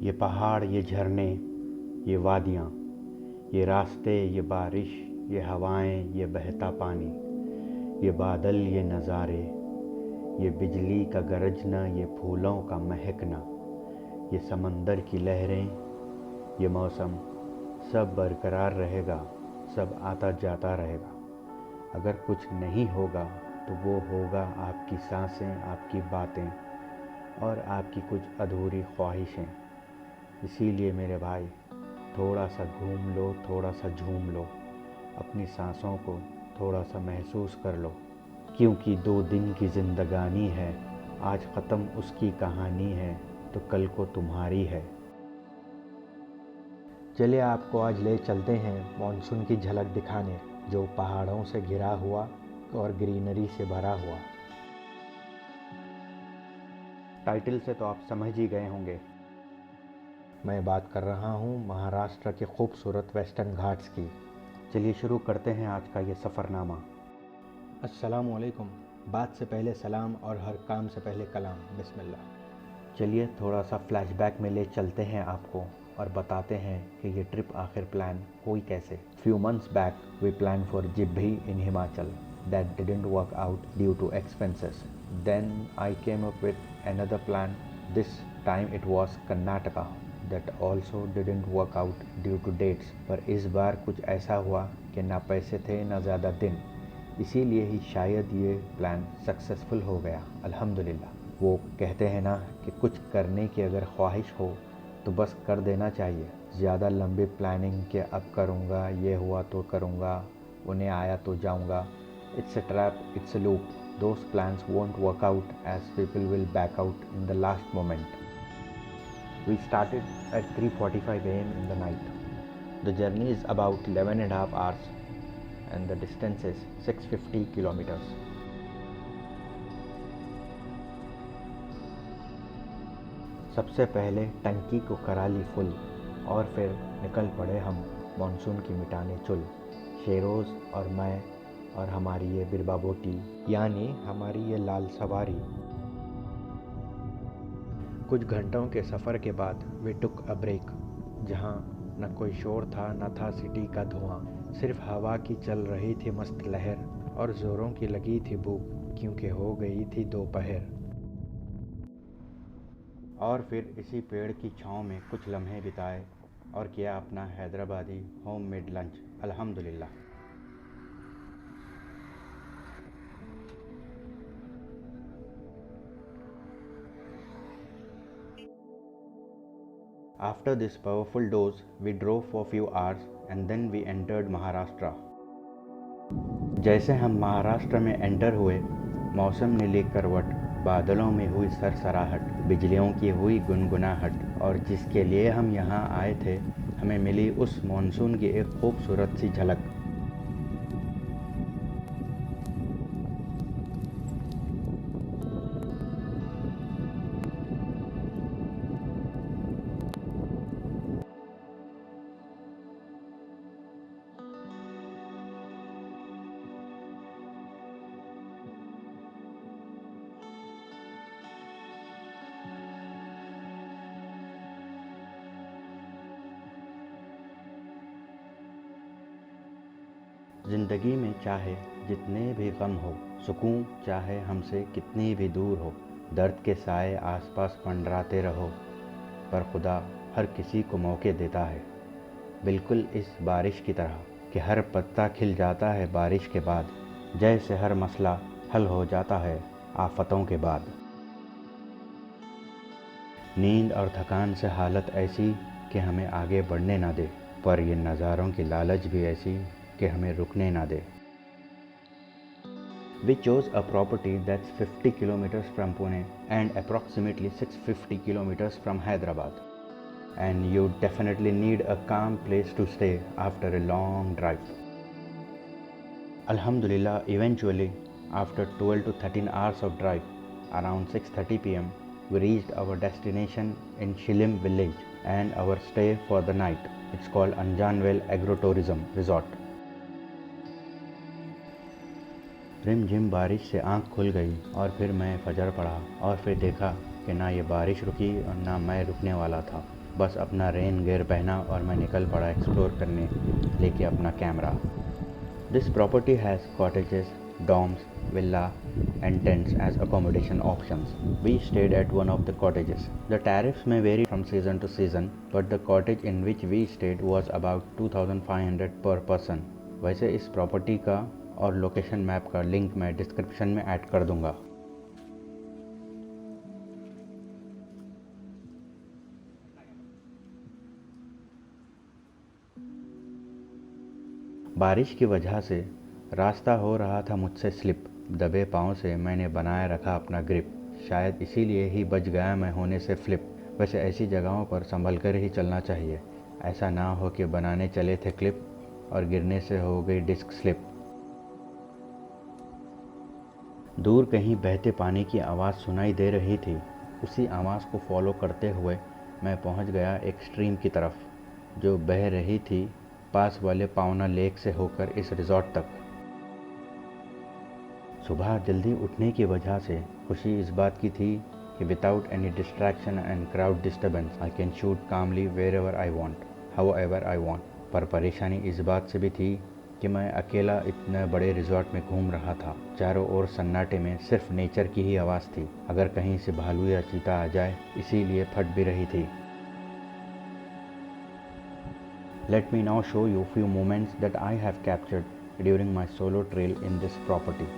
ये पहाड़, ये झरने, ये वादियाँ, ये रास्ते, ये बारिश, ये हवाएं, ये बहता पानी, ये बादल, ये नज़ारे, ये बिजली का गरजना, ये फूलों का महकना, ये समंदर की लहरें, ये मौसम, सब बरकरार रहेगा, सब आता जाता रहेगा। अगर कुछ नहीं होगा तो वो होगा आपकी सांसें, आपकी बातें और आपकी कुछ अधूरी ख्वाहिशें। इसीलिए मेरे भाई, थोड़ा सा घूम लो, थोड़ा सा झूम लो, अपनी सांसों को थोड़ा सा महसूस कर लो, क्योंकि 2 दिन की ज़िंदगानी है। आज ख़त्म उसकी कहानी है तो कल को तुम्हारी है। चलिए आपको आज ले चलते हैं मॉनसून की झलक दिखाने, जो पहाड़ों से घिरा हुआ और ग्रीनरी से भरा हुआ। टाइटल से तो आप समझ ही गए होंगे। मैं बात कर रहा हूँ महाराष्ट्र के खूबसूरत वेस्टर्न घाट्स की। चलिए शुरू करते हैं आज का ये सफ़रनामा। अस्सलामुअलैकुम। बात से पहले सलाम और हर काम से पहले कलाम। बिस्मिल्लाह। चलिए थोड़ा सा फ्लैशबैक में ले चलते हैं आपको और बताते हैं कि ये ट्रिप आखिर प्लान हुई कैसे। Few months back we plan for Jibhi in Himachal, that didn't work out due to expenses. Then I came up with another plan, this time it was Karnataka, that also didn't work out due to dates. पर इस बार कुछ ऐसा हुआ कि ना पैसे थे ना ज़्यादा दिन, इसीलिए ही शायद ये प्लान सक्सेसफुल हो गया, अल्हम्दुलिल्लाह। वो कहते हैं ना कि कुछ करने की अगर ख्वाहिश हो तो बस कर देना चाहिए। ज़्यादा लंबी प्लानिंग कि अब करूँगा, ये हुआ तो करूँगा, उन्हें आया तो जाऊँगा, it's a trap, it's a loop. Those plans won't work out as people will back out in the last moment. We started at 3:45 AM in the night. The journey is about 11.5 hours and the distance is 650 kilometers. सबसे पहले टंकी को करा ली full और फिर निकल पड़े हम मॉनसून की मिटाने चुल। शेरोज़ और मैं और हमारी ये बिरबा बोटी, यानी हमारी ये लाल सवारी। कुछ घंटों के सफ़र के बाद वी टुक अ ब्रेक, जहाँ न कोई शोर था न था सिटी का धुआं, सिर्फ हवा की चल रही थी मस्त लहर और ज़ोरों की लगी थी भूख, क्योंकि हो गई थी दोपहर। और फिर इसी पेड़ की छाँव में कुछ लम्हे बिताए और किया अपना हैदराबादी होम मेड लंच, अल्हम्दुलिल्लाह। After this powerful dose, we drove for few hours and then we entered Maharashtra. जैसे हम महाराष्ट्र में एंटर हुए, मौसम ने ली करवट, बादलों में हुई सरसराहट, बिजलियों की हुई गुनगुनाहट और जिसके लिए हम यहाँ आए थे, हमें मिली उस मॉनसून की एक खूबसूरत सी झलक। ज़िंदगी में चाहे जितने भी गम हो, सुकून चाहे हमसे कितनी भी दूर हो, दर्द के साए आसपास मंडराते रहो, पर खुदा हर किसी को मौके देता है। बिल्कुल इस बारिश की तरह कि हर पत्ता खिल जाता है बारिश के बाद, जैसे हर मसला हल हो जाता है आफतों के बाद। नींद और थकान से हालत ऐसी कि हमें आगे बढ़ने ना दे, पर ये नज़ारों की लालच भी ऐसी कि हमें रुकने ना दे। We chose a property that's 50 kilometers from Pune and approximately 650 kilometers from Hyderabad. And you definitely need a calm place to stay after a long drive. Alhamdulillah, eventually, after 12 to 13 hours of drive, around 6:30 p.m., we reached our destination in Shilim village and our stay for the night. It's called Anjanvel Agrotourism Resort. रिमझिम बारिश से आँख खुल गई और फिर मैं फजर पढ़ा और फिर देखा कि ना ये बारिश रुकी और ना मैं रुकने वाला था। बस अपना रेन गियर पहना और मैं निकल पड़ा एक्सप्लोर करने, लेके अपना camera. This property has cottages, dorms, villa, and tents as accommodation options. We stayed at one of the cottages. The tariffs may vary from season to season, but the cottage in which we stayed was about 2500 per person. वैसे इस property का और location map का link मैं description में add कर दूंगा। बारिश की वजह से रास्ता हो रहा था मुझसे स्लिप। दबे पाँव से मैंने बनाए रखा अपना ग्रिप, शायद इसीलिए ही बच गया मैं होने से फ्लिप। वैसे ऐसी जगहों पर संभल कर ही चलना चाहिए, ऐसा ना हो कि बनाने चले थे क्लिप और गिरने से हो गई डिस्क स्लिप। दूर कहीं बहते पानी की आवाज़ सुनाई दे रही थी। उसी आवाज़ को फॉलो करते हुए मैं पहुंच गया एक स्ट्रीम की तरफ, जो बह रही थी पास वाले पावना लेक से होकर इस रिजॉर्ट तक। सुबह जल्दी उठने की वजह से खुशी इस बात की थी कि without any distraction and crowd disturbance I can shoot calmly wherever I want, however I want. पर परेशानी इस बात से भी थी कि मैं अकेला इतने बड़े रिजॉर्ट में घूम रहा था। चारों ओर सन्नाटे में सिर्फ नेचर की ही आवाज़ थी। अगर कहीं से भालू या चीता आ जाए, इसीलिए फट भी रही थी। Let me now show you few moments that I have captured during my solo trail in this property.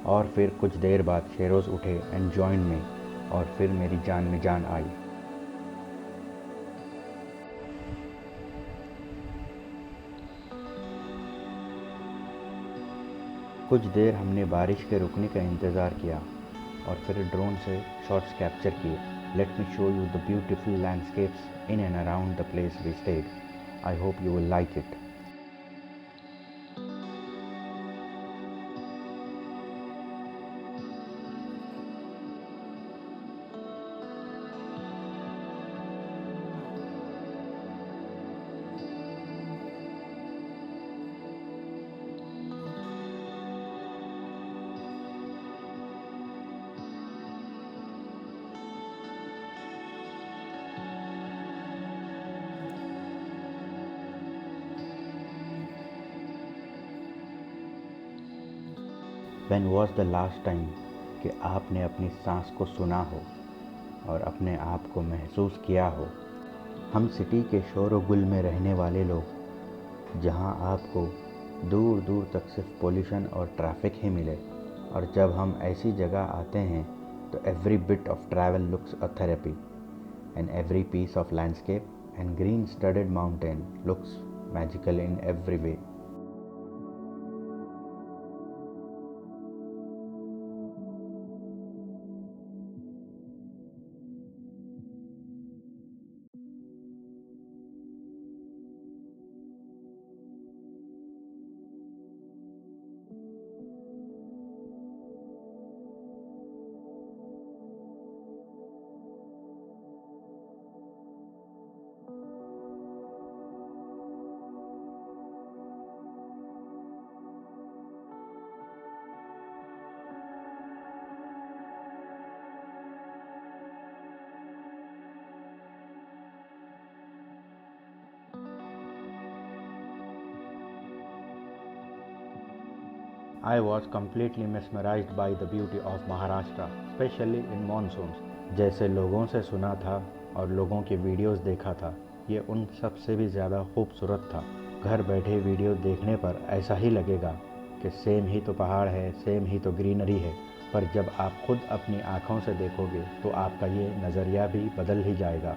और फिर कुछ देर बाद शेरोज़ उठे and joined me, और फिर मेरी जान में जान आई। कुछ देर हमने बारिश के रुकने का इंतज़ार किया और फिर ड्रोन से शॉट्स कैप्चर किए। Let me show you the beautiful landscapes in and around the place we stayed. I hope you will like it. When was the last time कि आपने अपनी सांस को सुना हो और अपने आप को महसूस किया हो? हम सिटी के शोर व गुल में रहने वाले लोग, जहां आपको दूर दूर तक सिर्फ पोल्यूशन और ट्रैफिक ही मिले, और जब हम ऐसी जगह आते हैं तो every bit of travel looks a therapy, and every piece of landscape and green studded mountain looks magical in every way. I was completely mesmerized by the beauty of Maharashtra, especially in monsoons. जैसे लोगों से सुना था और लोगों की videos देखा था, ये उन सब से भी ज़्यादा खूबसूरत था। घर बैठे वीडियो देखने पर ऐसा ही लगेगा कि सेम ही तो पहाड़ है, सेम ही तो ग्रीनरी है, पर जब आप खुद अपनी आँखों से देखोगे तो आपका ये नज़रिया भी बदल ही जाएगा।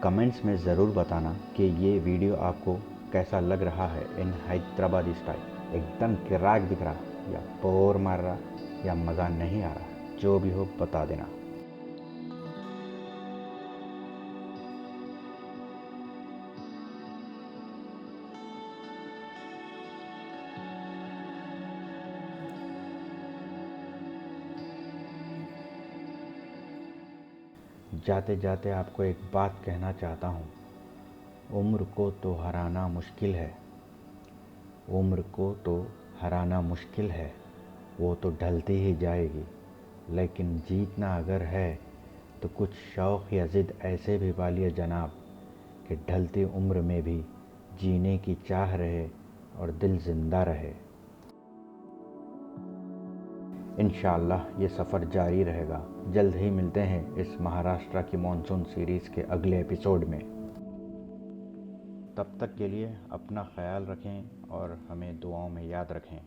कमेंट्स में ज़रूर बताना कि ये वीडियो आपको कैसा लग रहा है इन हैदराबादी स्टाइल। एकदम किराक दिख रहा या बोर मार रहा या मज़ा नहीं आ रहा, जो भी हो बता देना। जाते जाते आपको एक बात कहना चाहता हूँ, उम्र को तो हराना मुश्किल है, उम्र को तो हराना मुश्किल है, वो तो ढलती ही जाएगी। लेकिन जीतना अगर है तो कुछ शौक़ या ज़िद ऐसे भी पालिए जनाब कि ढलती उम्र में भी जीने की चाह रहे और दिल ज़िंदा रहे। इंशाअल्लाह ये सफ़र जारी रहेगा। जल्द ही मिलते हैं इस महाराष्ट्र की मॉनसून सीरीज़ के अगले एपिसोड में। तब तक के लिए अपना ख्याल रखें और हमें दुआओं में याद रखें।